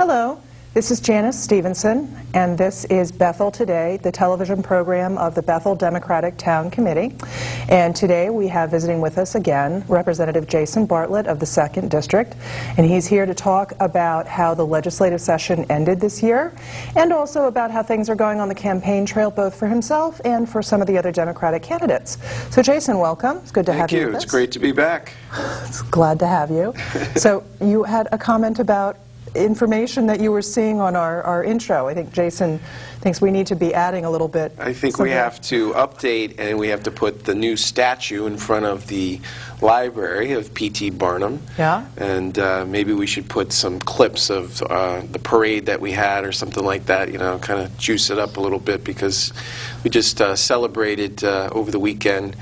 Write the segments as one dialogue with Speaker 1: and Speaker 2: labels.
Speaker 1: Hello, this is Janice Stevenson, and this is Bethel Today, the television program of the Bethel Democratic Town Committee. And today we have visiting with us again Representative Jason Bartlett of the 2nd District, and he's here to talk about how the legislative session ended this year, and also about how things are going on the campaign trail, both for himself and for some of the other Democratic candidates. So Jason, welcome. It's good to have you with us.
Speaker 2: It's great to be back.
Speaker 1: It's glad to have you. So you had a comment about information that you were seeing on our intro. I think Jason thinks we need to be adding a little bit.
Speaker 2: I think we have to update, and we have to put the new statue in front of the library of P.T. Barnum.
Speaker 1: Yeah.
Speaker 2: And maybe we should put some clips of the parade that we had or something like that, you know, kind of juice it up a little bit, because we just celebrated over the weekend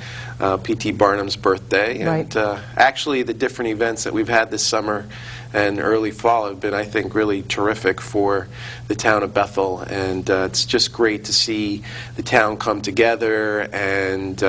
Speaker 2: P.T. Barnum's birthday. And
Speaker 1: right.
Speaker 2: Actually, the different events that we've had this summer and early fall have been, I think, really terrific for the town of Bethel. And it's just great to see the town come together and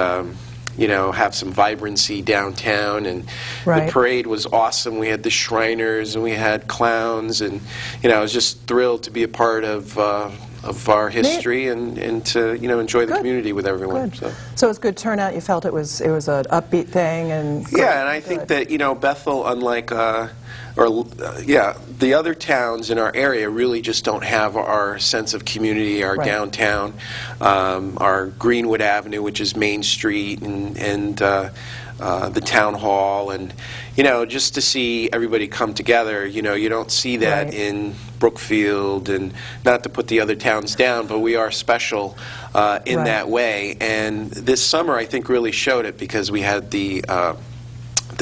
Speaker 2: you know, have some vibrancy downtown. And
Speaker 1: right.
Speaker 2: The parade was awesome. We had the Shriners and we had clowns, and you know, I was just thrilled to be a part of our history and to, you know, enjoy the community with everyone.
Speaker 1: Good. So it was good turnout. You felt it was an upbeat thing, and
Speaker 2: yeah, and I think that, you know, Bethel, unlike the other towns in our area, really just don't have our sense of community, our
Speaker 1: right.
Speaker 2: downtown, our Greenwood Avenue, which is Main Street, and the town hall, and you know, just to see everybody come together. You know, you don't see that
Speaker 1: right.
Speaker 2: in Brookfield, and not to put the other towns down, but we are special in
Speaker 1: right.
Speaker 2: that way. And this summer, I think, really showed it, because we had the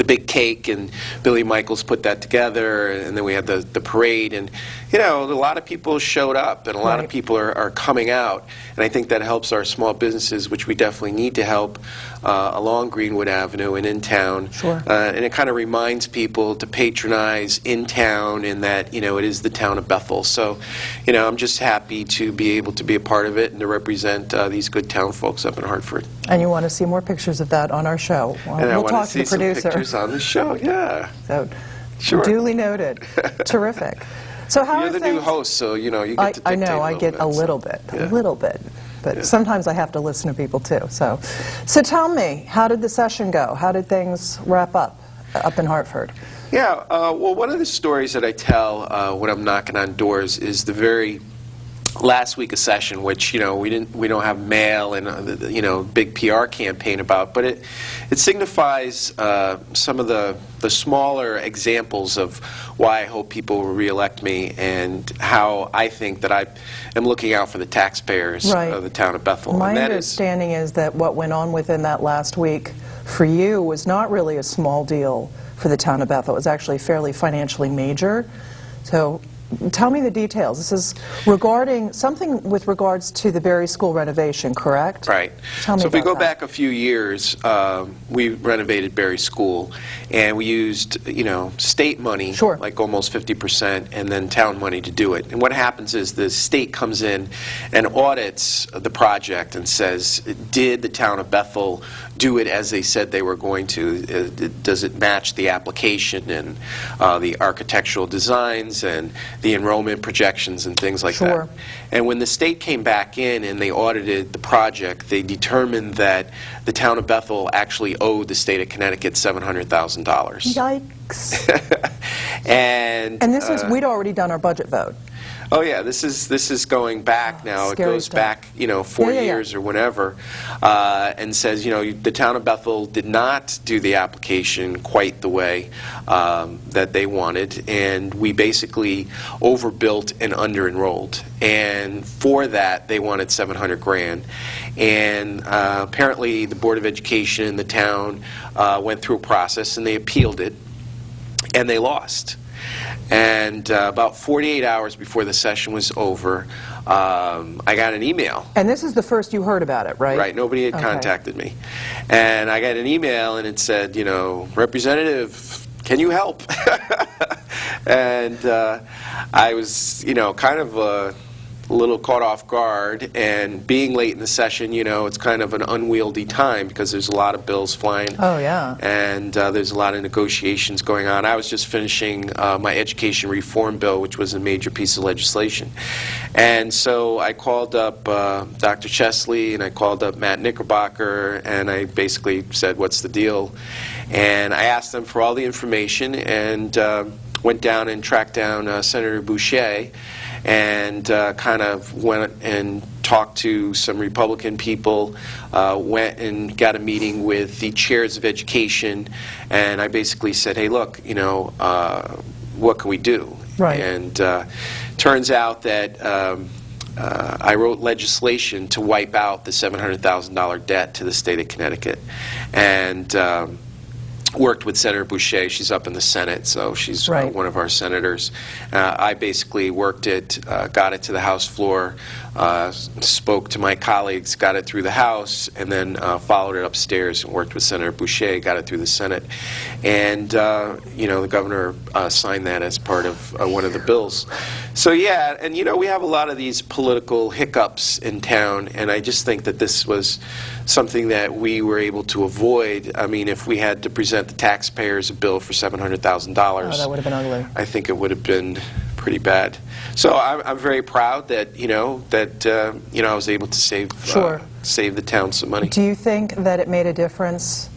Speaker 2: big cake, and Billy Michaels put that together, and then we had the parade, and you know, a lot of people showed up, and a lot
Speaker 1: right.
Speaker 2: of people are coming out, and I think that helps our small businesses, which we definitely need to help along Greenwood Avenue and in town.
Speaker 1: Sure.
Speaker 2: And it kind of reminds people to patronize in town, and that, you know, it is the town of Bethel. So, you know, I'm just happy to be able to be a part of it and to represent these good town folks up in Hartford.
Speaker 1: And you want to see more pictures of that on our show.
Speaker 2: And
Speaker 1: we'll talk to the
Speaker 2: some
Speaker 1: producer.
Speaker 2: Pictures on the show, yeah.
Speaker 1: So,
Speaker 2: sure.
Speaker 1: Duly noted. Terrific. So how
Speaker 2: You're
Speaker 1: are
Speaker 2: the
Speaker 1: things?
Speaker 2: new host, so you know you get to dictate
Speaker 1: I know. I get a little
Speaker 2: bit,
Speaker 1: but
Speaker 2: yeah.
Speaker 1: sometimes I have to listen to people too. So tell me, how did the session go? How did things wrap up in Hartford?
Speaker 2: Yeah. Well, one of the stories that I tell when I'm knocking on doors is the very last week of session, which, you know, we don't have mail and you know, big PR campaign about, but it signifies some of the smaller examples of why I hope people will reelect me, and how I think that I am looking out for the taxpayers
Speaker 1: right.
Speaker 2: of the town of Bethel.
Speaker 1: My
Speaker 2: and that
Speaker 1: understanding is that what went on within that last week for you was not really a small deal for the town of Bethel. It was actually fairly financially major. So tell me the details. This is regarding something with regards to the Berry School renovation, correct?
Speaker 2: Right.
Speaker 1: Tell me
Speaker 2: so if we
Speaker 1: about
Speaker 2: go
Speaker 1: that.
Speaker 2: back a few years, we renovated Berry School, and we used, you know, state money,
Speaker 1: sure.
Speaker 2: like almost 50%, and then town money to do it. And what happens is the state comes in and audits the project and says, did the town of Bethel do it as they said they were going to? Does it match the application and the architectural designs and the enrollment projections and things like
Speaker 1: sure.
Speaker 2: that? And when the state came back in and they audited the project, they determined that the town of Bethel actually owed the state of Connecticut $700,000.
Speaker 1: Yikes.
Speaker 2: And
Speaker 1: this is, we'd already done our budget vote.
Speaker 2: Oh yeah, this is going back now. It goes
Speaker 1: stuff.
Speaker 2: back, you know, 4 years or whenever, and says, you know, the town of Bethel did not do the application quite the way that they wanted, and we basically overbuilt and under-enrolled. And for that, they wanted $700,000. And apparently, the Board of Education in the town went through a process, and they appealed it, and they lost. And about 48 hours before the session was over, I got an email.
Speaker 1: And this is the first you heard about it, right?
Speaker 2: Right. Nobody had contacted me. And I got an email, and it said, you know, Representative, can you help? And I was, you know, kind of a little caught off guard, and being late in the session, you know, it's kind of an unwieldy time because there's a lot of bills flying.
Speaker 1: Oh, yeah.
Speaker 2: And there's a lot of negotiations going on. I was just finishing my education reform bill, which was a major piece of legislation. And so I called up Dr. Chesley, and I called up Matt Knickerbocker, and I basically said, what's the deal? And I asked them for all the information, and went down and tracked down Senator Boucher, and kind of went and talked to some Republican people, went and got a meeting with the chairs of education, and I basically said, hey, look, you know, what can we do?
Speaker 1: Right.
Speaker 2: And turns out that I wrote legislation to wipe out the $700,000 debt to the state of Connecticut, and worked with Senator Boucher. She's up in the Senate, so she's
Speaker 1: right.
Speaker 2: One of our senators. I basically worked it, got it to the House floor, spoke to my colleagues, got it through the House, and then followed it upstairs and worked with Senator Boucher, got it through the Senate. And, you know, the governor signed that as part of one of the bills. So, yeah, and, you know, we have a lot of these political hiccups in town, and I just think that this was something that we were able to avoid. I mean, if we had to present the taxpayers a bill for $700,000,
Speaker 1: oh, that would have been ugly.
Speaker 2: I think it would have been pretty bad. So I'm very proud that you know I was able to save save the town some money.
Speaker 1: Do you think that it made a difference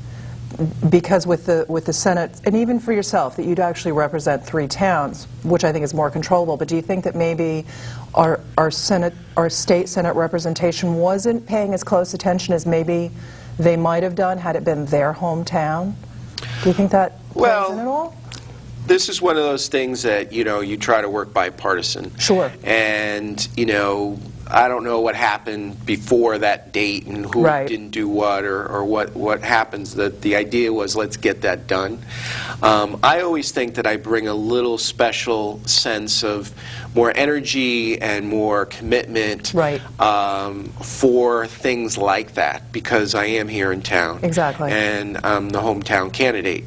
Speaker 1: because with the Senate, and even for yourself, that you'd actually represent 3 towns, which I think is more controllable, but do you think that maybe our state Senate representation wasn't paying as close attention as maybe they might have done had it been their hometown? Do you think that plays in at all?
Speaker 2: This is one of those things that, you know, you try to work bipartisan.
Speaker 1: Sure.
Speaker 2: And, you know, I don't know what happened before that date and who
Speaker 1: right.
Speaker 2: didn't do what or what happens. The idea was let's get that done. I always think that I bring a little special sense of more energy and more commitment
Speaker 1: right.
Speaker 2: For things like that because I am here in town.
Speaker 1: Exactly.
Speaker 2: And I'm the hometown candidate.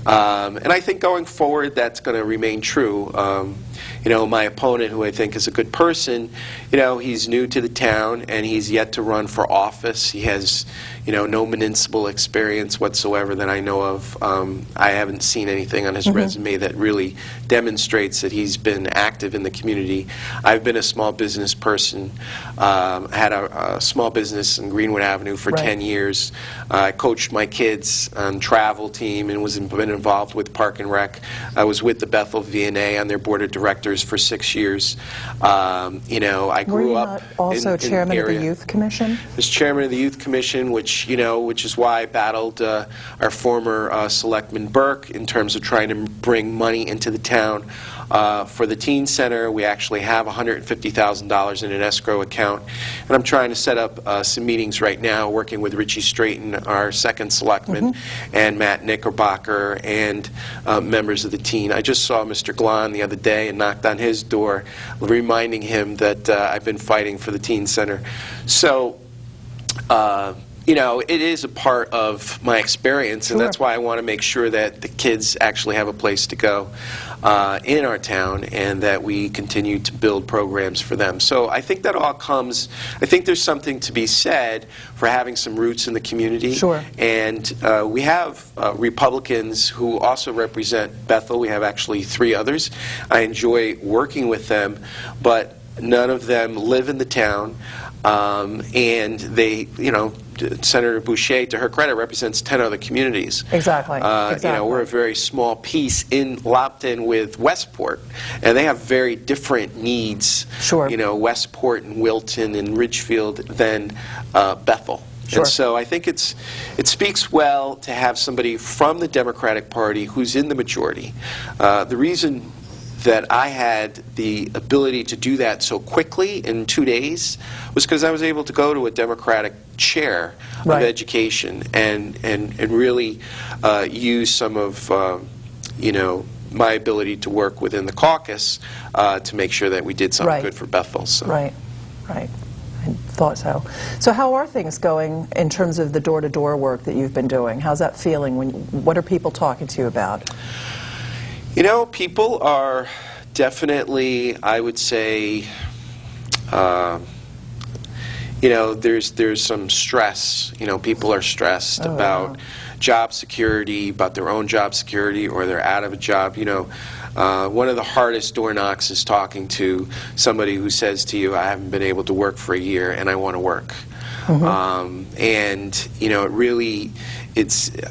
Speaker 2: And I think going forward that's going to remain true. You know, my opponent, who I think is a good person, you know, he's new to the town and he's yet to run for office. He has, you know, no municipal experience whatsoever that I know of. I haven't seen anything on his resume that really demonstrates that he's been active in the community. I've been a small business person. I had a small business in Greenwood Avenue for
Speaker 1: right.
Speaker 2: 10 years. I coached my kids on travel team and been involved with Park and Rec. I was with the Bethel VNA on their board of directors for 6 years. You know, I grew up.
Speaker 1: Were you not also chairman of the Youth Commission?
Speaker 2: I was chairman of the Youth Commission, which is why I battled our former Selectman Burke in terms of trying to bring money into the town. For the teen center, we actually have $150,000 in an escrow account, and I'm trying to set up some meetings right now, working with Richie Straighton, our second selectman, and Matt Knickerbocker, and members of the teen. I just saw Mr. Glahn the other day and knocked on his door, reminding him that I've been fighting for the teen center. So. You know, it is a part of my experience, and that's why I want to make sure that the kids actually have a place to go in our town and that we continue to build programs for them. So I think that all comes, I think there's something to be said for having some roots in the community.
Speaker 1: Sure.
Speaker 2: And we have Republicans who also represent Bethel. We have actually 3 others. I enjoy working with them, but none of them live in the town. And they, you know, Senator Boucher, to her credit, represents 10 other communities.
Speaker 1: Exactly. Exactly.
Speaker 2: You know, we're a very small piece lopped in with Westport, and they have very different needs.
Speaker 1: Sure.
Speaker 2: You know, Westport and Wilton and Ridgefield than Bethel.
Speaker 1: Sure.
Speaker 2: And so I think it speaks well to have somebody from the Democratic Party who's in the majority. The reason that I had the ability to do that so quickly in 2 days was because I was able to go to a Democratic chair
Speaker 1: right.
Speaker 2: of education and really use some of you know, my ability to work within the caucus to make sure that we did something
Speaker 1: right.
Speaker 2: good for Bethel. So.
Speaker 1: Right, right. I thought so. So how are things going in terms of the door-to-door work that you've been doing? How's that feeling? What are people talking to you about?
Speaker 2: You know, people are definitely, I would say, you know, there's some stress. You know, people are stressed about job security, about their own job security, or they're out of a job. You know, one of the hardest door knocks is talking to somebody who says to you, "I haven't been able to work for a year, and I want to work." And you know, it really,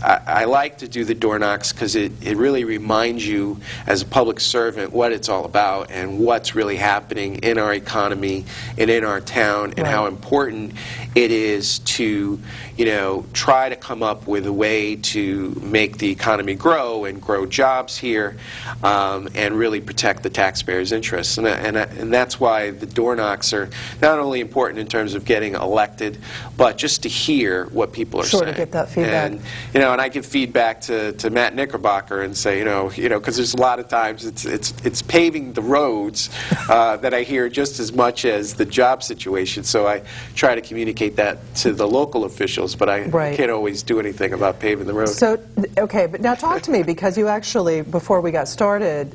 Speaker 2: I like to do the door knocks because it really reminds you as a public servant what it's all about and what's really happening in our economy and in our town, and how important it is to, you know, try to come up with a way to make the economy grow and grow jobs here, and really protect the taxpayers' interests. And that's why the door knocks are not only important in terms of getting elected, but just to hear what people are saying.
Speaker 1: To get that feedback.
Speaker 2: And, you know, and I give feedback to Matt Knickerbocker and say, you know, because there's a lot of times it's paving the roads that I hear just as much as the job situation. So I try to communicate that to the local officials, but I can't always do anything about paving the roads.
Speaker 1: So, okay, but now talk to me, because you actually, before we got started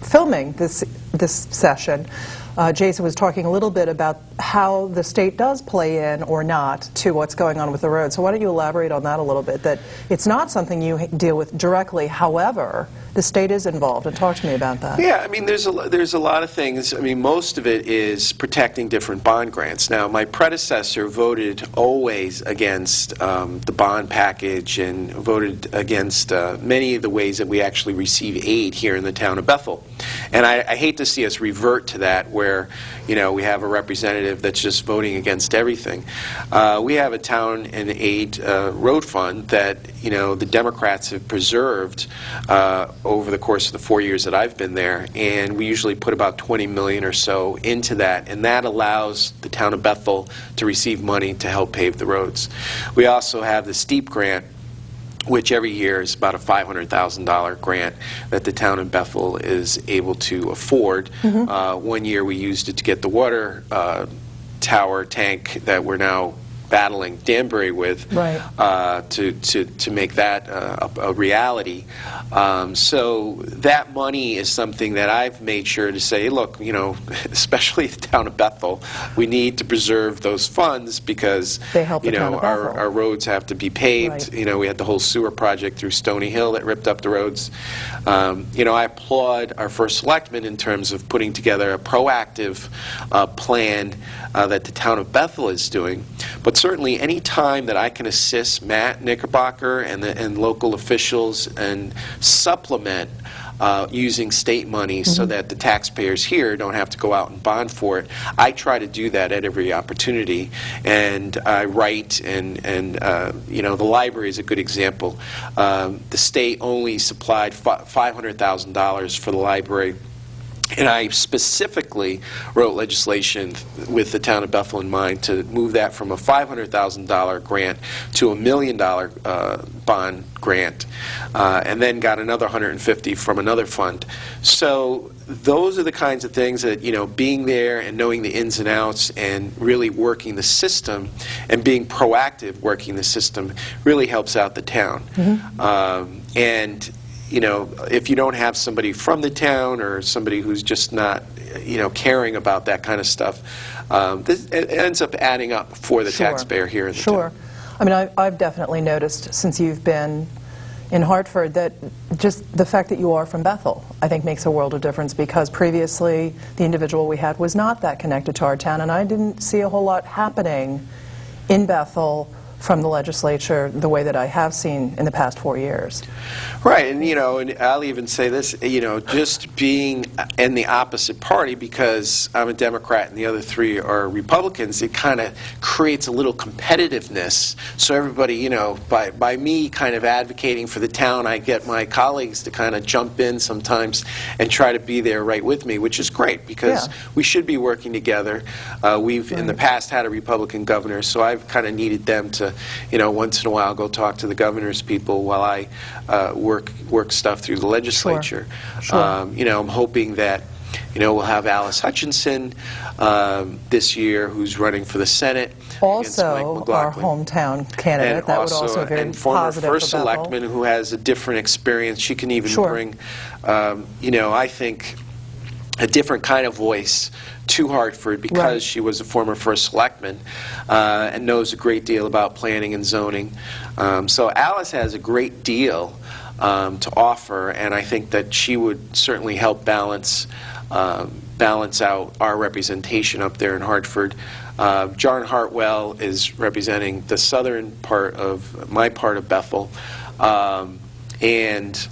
Speaker 1: filming this session, Jason was talking a little bit about how the state does play in or not to what's going on with the road. So why don't you elaborate on that a little bit, that it's not something you deal with directly, however, the state is involved, and talk to me about that.
Speaker 2: Yeah, I mean, there's a lot of things. I mean, most of it is protecting different bond grants. Now, my predecessor voted always against the bond package and voted against many of the ways that we actually receive aid here in the town of Bethel. And I hate to see us revert to that, where, you know, we have a representative that's just voting against everything. We have a town and aid road fund that, you know, the Democrats have preserved over the course of the 4 years that I've been there, and we usually put about $20 million or so into that, and that allows the town of Bethel to receive money to help pave the roads. We also have the STEEP grant, which every year is about a $500,000 grant that the town of Bethel is able to afford. 1 year we used it to get the water tower tank that we're now battling Danbury with, to make that a reality. So that money is something that I've made sure to say, look, you know, especially the town of Bethel, we need to preserve those funds because
Speaker 1: they help,
Speaker 2: you know, our roads have to be paved. You know, we had the whole sewer project through Stony Hill that ripped up the roads. You know, I applaud our first selectman in terms of putting together a proactive plan that the town of Bethel is doing. But certainly any time that I can assist Matt Knickerbocker and local officials and supplement using state money so that the taxpayers here don't have to go out and bond for it, I try to do that at every opportunity. And I write, and you know, the library is a good example. The state only supplied $500,000 for the library. And I specifically wrote legislation with the town of Bethel in mind to move that from a $500,000 grant to $1 million bond grant, and then got another $150,000 from another fund. So those are the kinds of things that, you know, being there and knowing the ins and outs and really working the system and being proactive working the system really helps out the town. And you know, if you don't have somebody from the town or somebody who's just not, you know, caring about that kind of stuff, it ends up adding up for the taxpayer here in the town.
Speaker 1: I mean, I've definitely noticed since you've been in Hartford that just the fact that you are from Bethel, I think, makes a world of difference, because previously the individual we had was not that connected to our town, and I didn't see a whole lot happening in Bethel from the legislature the way that I have seen in the past 4 years.
Speaker 2: Right, and you know, and I'll even say this, you know, just being in the opposite party, because I'm a Democrat and the other three are Republicans, it kind of creates a little competitiveness. So everybody, you know, by me kind of advocating for the town, I get my colleagues to kind of jump in sometimes and try to be there right with me, which is great, because we should be working together. We've in the past had a Republican governor, so I've kind of needed them to, you know, once in a while go talk to the governor's people while I work stuff through the legislature. You know, I'm hoping that, you know, we'll have Alice Hutchinson this year, who's running for the Senate.
Speaker 1: Also, our hometown candidate.
Speaker 2: And
Speaker 1: that
Speaker 2: also,
Speaker 1: would also be very
Speaker 2: and former
Speaker 1: positive
Speaker 2: first
Speaker 1: for Bethel.
Speaker 2: selectman who has a different experience. She can even bring, you know, I think a different kind of voice to Hartford because she was a former first selectman and knows a great deal about planning and zoning. So Alice has a great deal to offer, and I think that she would certainly help balance out our representation up there in Hartford. John Hartwell is representing the southern part of my part of Bethel, and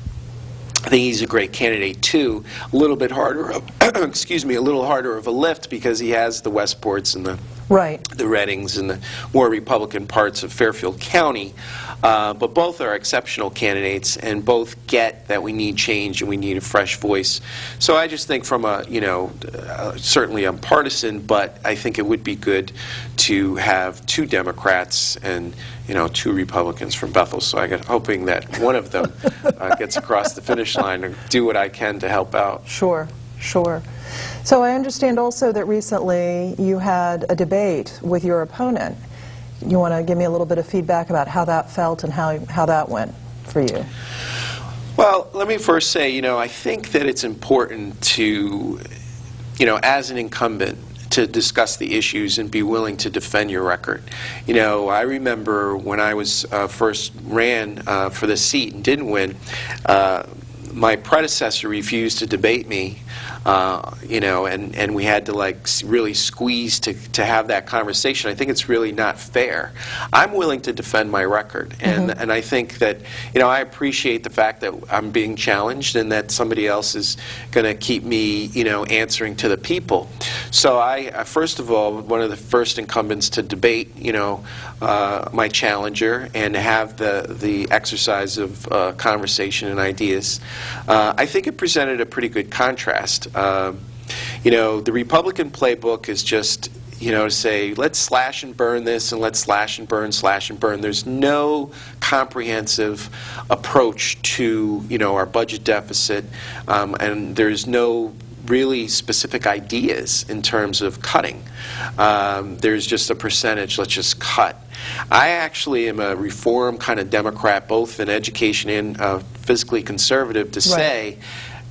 Speaker 2: I think he's a great candidate too. A little bit harder, excuse me, a little harder of a lift because he has the Westports and the Reddings and the more Republican parts of Fairfield County. But both are exceptional candidates, and both get that we need change and we need a fresh voice. So I just think from a, certainly I'm partisan, but I think it would be good to have 2 Democrats and, 2 Republicans from Bethel. So I'm hoping that one of them gets across the finish line and do what I can to help out.
Speaker 1: Sure, sure. So I understand also that recently you had a debate with your opponent. You want to give me a little bit of feedback about how that felt and how that went for you?
Speaker 2: Well, let me first say, I think that it's important to, as an incumbent, to discuss the issues and be willing to defend your record. I remember when I was first ran for the seat and didn't win, my predecessor refused to debate me, and we had to really squeeze to have that conversation. I think it's really not fair. I'm willing to defend my record, and I think that I appreciate the fact that I'm being challenged and that somebody else is going to keep me answering to the people. So I first of all, one of the first incumbents to debate my challenger and have the exercise of conversation and ideas. I think it presented a pretty good contrast. The Republican playbook is just, to say, let's slash and burn this and let's slash and burn, slash and burn. There's no comprehensive approach to, our budget deficit, and there's no really specific ideas in terms of cutting. There's just a percentage, let's just cut. I actually am a reform kind of Democrat, both in education and fiscally conservative, to say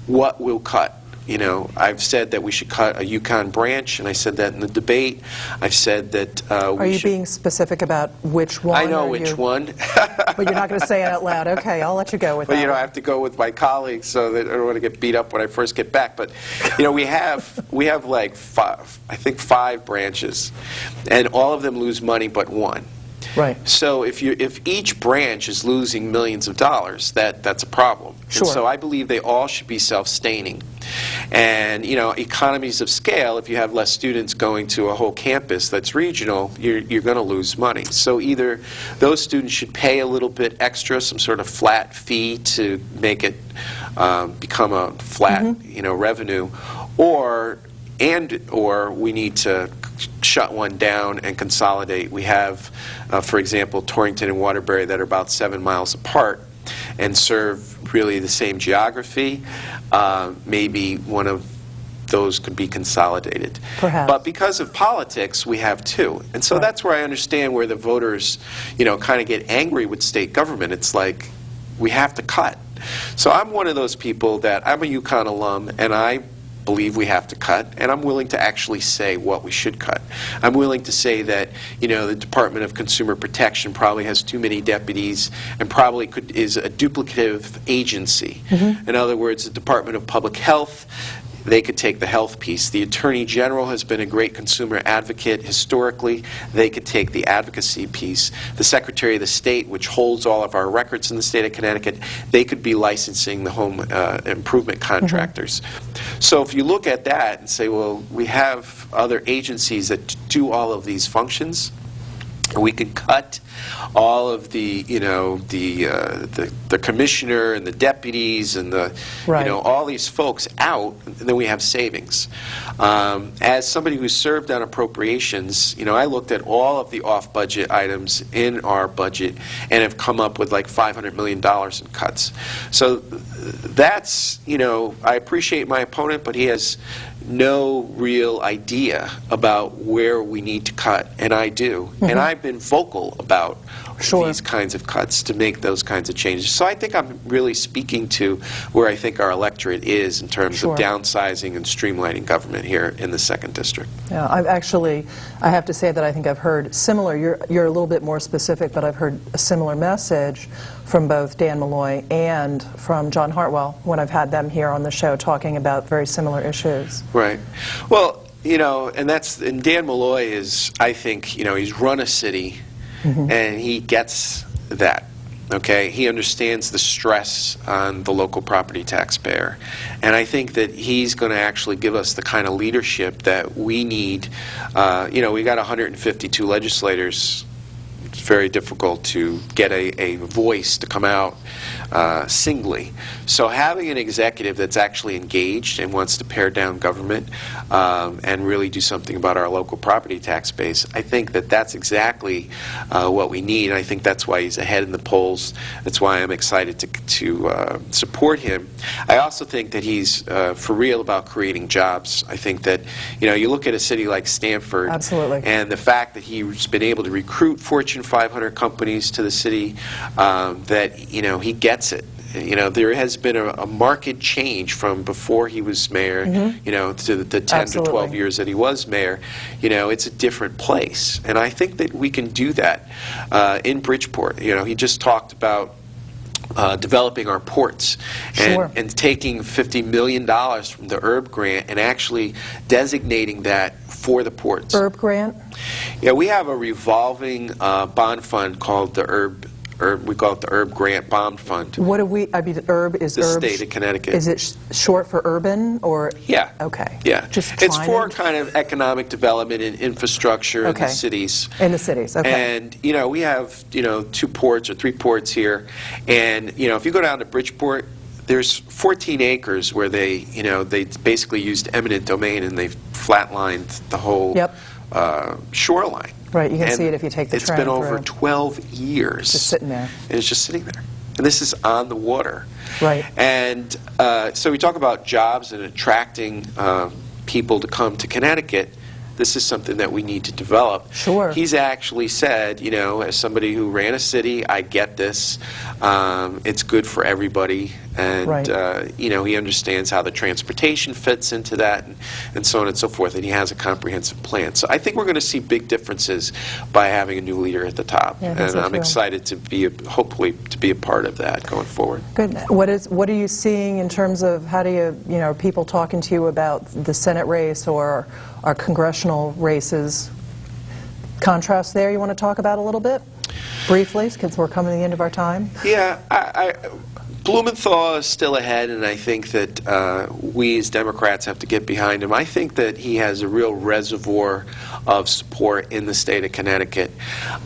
Speaker 2: what we'll cut. I've said that we should cut a Yukon branch, and I said that in the debate. I've said that
Speaker 1: Are you being specific about which one?
Speaker 2: I know which one.
Speaker 1: But you're not going to say it out loud. Okay, I'll let you go with that.
Speaker 2: But I have to go with my colleagues so that I don't want to get beat up when I first get back. But we have like 5 branches, and all of them lose money but one.
Speaker 1: Right.
Speaker 2: So if each branch is losing millions of dollars, that's a problem.
Speaker 1: Sure.
Speaker 2: And so I believe they all should be self-staining. And economies of scale, if you have less students going to a whole campus that's regional, you're going to lose money. So either those students should pay a little bit extra, some sort of flat fee to make it become a flat revenue, or we need to shut one down and consolidate. We have, for example, Torrington and Waterbury that are about 7 miles apart and serve really the same geography. Maybe one of those could be consolidated.
Speaker 1: Perhaps.
Speaker 2: But because of politics, we have 2. And so that's where I understand where the voters, kind of get angry with state government. It's like, we have to cut. So I'm one of those people that, I'm a UConn alum, and I believe we have to cut, and I'm willing to actually say what we should cut. I'm willing to say that the Department of Consumer Protection probably has too many deputies and probably is a duplicative agency. In other words, the Department of Public Health, they could take the health piece. The Attorney General has been a great consumer advocate historically. They could take the advocacy piece. The Secretary of the State, which holds all of our records in the state of Connecticut, they could be licensing the home improvement contractors. So if you look at that and say, well, we have other agencies that do all of these functions, we could cut all of the, the commissioner and the deputies and the, all these folks out, and then we have savings. As somebody who served on appropriations, I looked at all of the off-budget items in our budget and have come up with like $500 million in cuts. So that's, I appreciate my opponent, but he has no real idea about where we need to cut, and I do. And I've been vocal about
Speaker 1: Sure.
Speaker 2: these kinds of cuts, to make those kinds of changes. So I think I'm really speaking to where I think our electorate is in terms
Speaker 1: Sure.
Speaker 2: of downsizing and streamlining government here in the 2nd District.
Speaker 1: Yeah, I have to say that I think I've heard similar, you're a little bit more specific, but I've heard a similar message from both Dan Malloy and from John Hartwell when I've had them here on the show talking about very similar issues.
Speaker 2: Right. Well, you know, and Dan Malloy is, I think, you know, he's run a city, and he gets that. Okay, he understands the stress on the local property taxpayer, and I think that he's going to actually give us the kind of leadership that we need. You know, we got 152 legislators. It's very difficult to get a voice to come out singly. So having an executive that's actually engaged and wants to pare down government and really do something about our local property tax base, I think that that's exactly what we need. And I think that's why he's ahead in the polls. That's why I'm excited to support him. I also think that he's for real about creating jobs. I think that, you know, you look at a city like Stamford,
Speaker 1: Absolutely.
Speaker 2: and the fact that he's been able to recruit Fortune 500 companies to the city, that, you know, he gets it. You know, there has been a marked change from before he was mayor, you know, to the 10
Speaker 1: Absolutely.
Speaker 2: to 12 years that he was mayor. You know, it's a different place. And I think that we can do that in Bridgeport. You know, he just talked about developing our ports
Speaker 1: Sure.
Speaker 2: and taking $50 million from the URB grant and actually designating that for the ports.
Speaker 1: URB grant?
Speaker 2: Yeah, we have a revolving bond fund called the we call it the URB Grant Bond Fund.
Speaker 1: What do we, I mean, URB is
Speaker 2: The
Speaker 1: URB.
Speaker 2: state of Connecticut.
Speaker 1: Is it short for urban or?
Speaker 2: Yeah.
Speaker 1: Okay.
Speaker 2: Yeah.
Speaker 1: Just
Speaker 2: it's for
Speaker 1: trying
Speaker 2: kind of economic development and infrastructure in
Speaker 1: Okay.
Speaker 2: the cities.
Speaker 1: In the cities, okay.
Speaker 2: And, you know, we have, you know, 2 ports or 3 ports here. And, you know, if you go down to Bridgeport, there's 14 acres where they, you know, they basically used eminent domain and they've flatlined the whole
Speaker 1: Yep.
Speaker 2: shoreline.
Speaker 1: Right, you can
Speaker 2: And
Speaker 1: see it if you take the
Speaker 2: it's
Speaker 1: train
Speaker 2: been over
Speaker 1: through.
Speaker 2: 12 years.
Speaker 1: Just sitting there.
Speaker 2: And it's just sitting there. And this is on the water.
Speaker 1: Right.
Speaker 2: And so we talk about jobs and attracting people to come to Connecticut. This is something that we need to develop.
Speaker 1: Sure.
Speaker 2: He's actually said, you know, as somebody who ran a city, I get this. It's good for everybody. And,
Speaker 1: Right.
Speaker 2: you know, he understands how the transportation fits into that and so on and so forth. And he has a comprehensive plan. So I think we're going to see big differences by having a new leader at the top.
Speaker 1: Yeah, I think
Speaker 2: and
Speaker 1: so
Speaker 2: I'm
Speaker 1: too.
Speaker 2: excited to be, hopefully, to be a part of that going forward.
Speaker 1: Good. What are you seeing in terms of how do you know, people talking to you about the Senate race or our congressional races? Contrast there you want to talk about a little bit? Briefly, because we're coming to the end of our time.
Speaker 2: Yeah, Blumenthal is still ahead, and I think that we as Democrats have to get behind him. I think that he has a real reservoir of support in the state of Connecticut.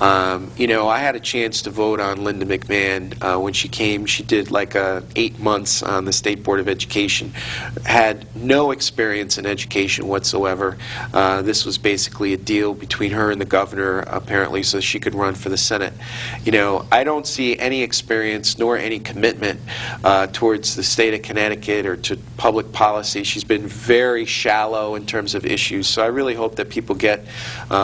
Speaker 2: You know, I had a chance to vote on Linda McMahon when she came. She did like 8 months on the State Board of Education, had no experience in education whatsoever. This was basically a deal between her and the governor, apparently, so she could run for the Senate. You know, I don't see any experience nor any commitment towards the state of Connecticut or to public policy. She's been very shallow in terms of issues, so I really hope that people get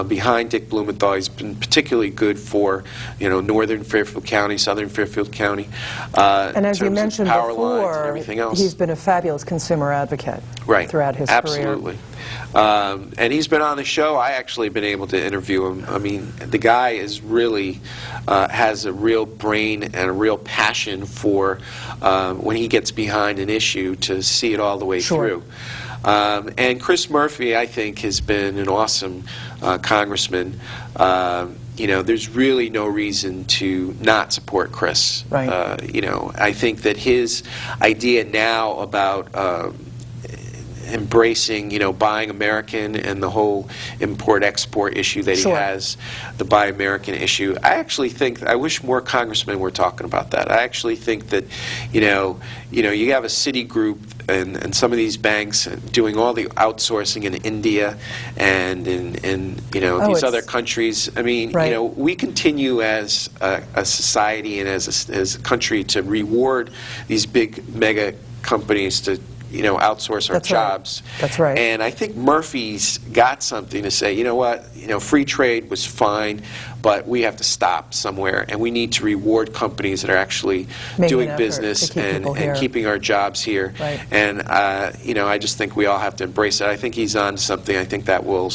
Speaker 2: behind Dick Blumenthal. He's been particularly good for, you know, northern Fairfield County, southern Fairfield County,
Speaker 1: And as you
Speaker 2: in terms of
Speaker 1: mentioned
Speaker 2: power lines and
Speaker 1: before,
Speaker 2: everything else.
Speaker 1: he's been a fabulous consumer advocate
Speaker 2: Right.
Speaker 1: throughout his career.
Speaker 2: Absolutely. And he's been on the show. I actually been able to interview him. I mean, the guy is really has a real brain and a real passion for when he gets behind an issue to see it all the way
Speaker 1: Sure.
Speaker 2: through. And Chris Murphy, I think, has been an awesome congressman. You know, there's really no reason to not support Chris.
Speaker 1: Right.
Speaker 2: You know, I think that his idea now about embracing, you know, buying American and the whole import-export issue that
Speaker 1: Sure.
Speaker 2: he has, the Buy American issue. I actually think, I wish more congressmen were talking about that. I actually think that, you know, you have a Citigroup and some of these banks doing all the outsourcing in India and in you know, these other countries. I mean,
Speaker 1: Right.
Speaker 2: you know, we continue as a society and as a country to reward these big mega companies to outsource our
Speaker 1: That's right.
Speaker 2: jobs.
Speaker 1: That's right.
Speaker 2: And I think Murphy's got something to say. You know what? Free trade was fine, but we have to stop somewhere, and we need to reward companies that are actually doing business and keeping our jobs here.
Speaker 1: Right.
Speaker 2: And I just think we all have to embrace it. I think he's on to something. I think that will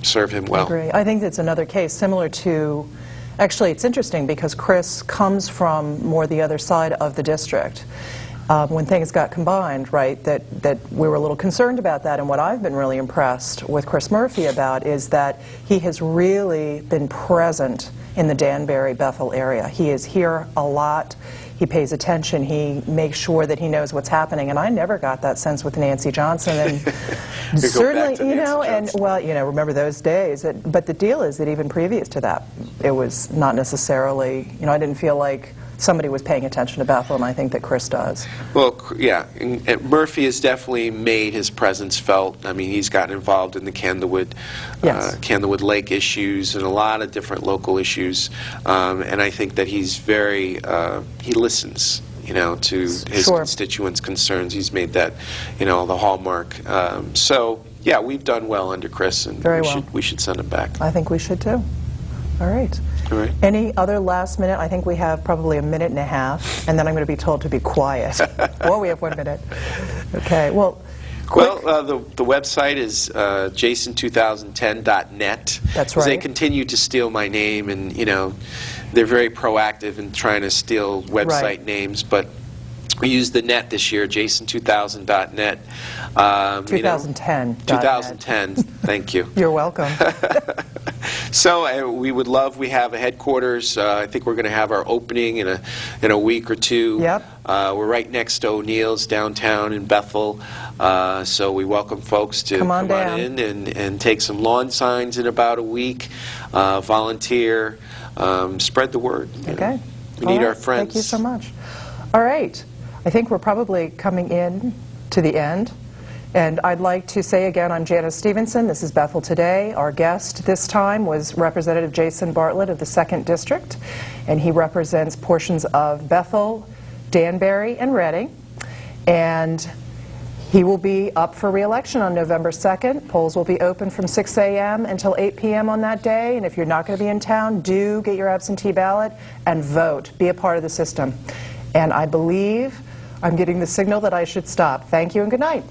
Speaker 2: serve him well.
Speaker 1: I agree. I think it's another case similar to. Actually, it's interesting because Chris comes from more the other side of the district. When things got combined, right, that we were a little concerned about that. And what I've been really impressed with Chris Murphy about is that he has really been present in the Danbury, Bethel area. He is here a lot. He pays attention. He makes sure that he knows what's happening. And I never got that sense with Nancy Johnson. And certainly, remember those days. But the deal is that even previous to that, it was not necessarily, I didn't feel like somebody was paying attention to Bethel, and I think that Chris does.
Speaker 2: Well, yeah, and Murphy has definitely made his presence felt. I mean, he's gotten involved in the Candlewood Lake issues and a lot of different local issues, and I think that he's very, he listens, to his constituents' concerns. He's made that, the hallmark. So, yeah, we've done well under Chris, and we should send him back.
Speaker 1: I think we should, too. All right.
Speaker 2: All right.
Speaker 1: Any other last minute? I think we have probably a minute and a half, and then I'm going to be told to be quiet. Well, we have 1 minute. Okay. Well,
Speaker 2: the website is jason2010.net.
Speaker 1: That's right.
Speaker 2: They continue to steal my name, and they're very proactive in trying to steal website names, but we used the net this year, jason2000.net.
Speaker 1: 2010.
Speaker 2: 2010. Thank you.
Speaker 1: You're welcome.
Speaker 2: So we have a headquarters. I think we're going to have our opening in a week or two.
Speaker 1: Yep.
Speaker 2: We're right next to O'Neill's downtown in Bethel. So we welcome folks to come on in and take some lawn signs in about a week, volunteer, spread the word.
Speaker 1: Okay.
Speaker 2: We need our friends.
Speaker 1: Thank you so much. All right. I think we're probably coming in to the end. And I'd like to say again, I'm Janice Stevenson. This is Bethel Today. Our guest this time was Representative Jason Bartlett of the 2nd District, and he represents portions of Bethel, Danbury, and Reading. And he will be up for re-election on November 2nd. Polls will be open from 6 a.m. until 8 p.m. on that day. And if you're not going to be in town, do get your absentee ballot and vote. Be a part of the system. And I believe I'm getting the signal that I should stop. Thank you and good night.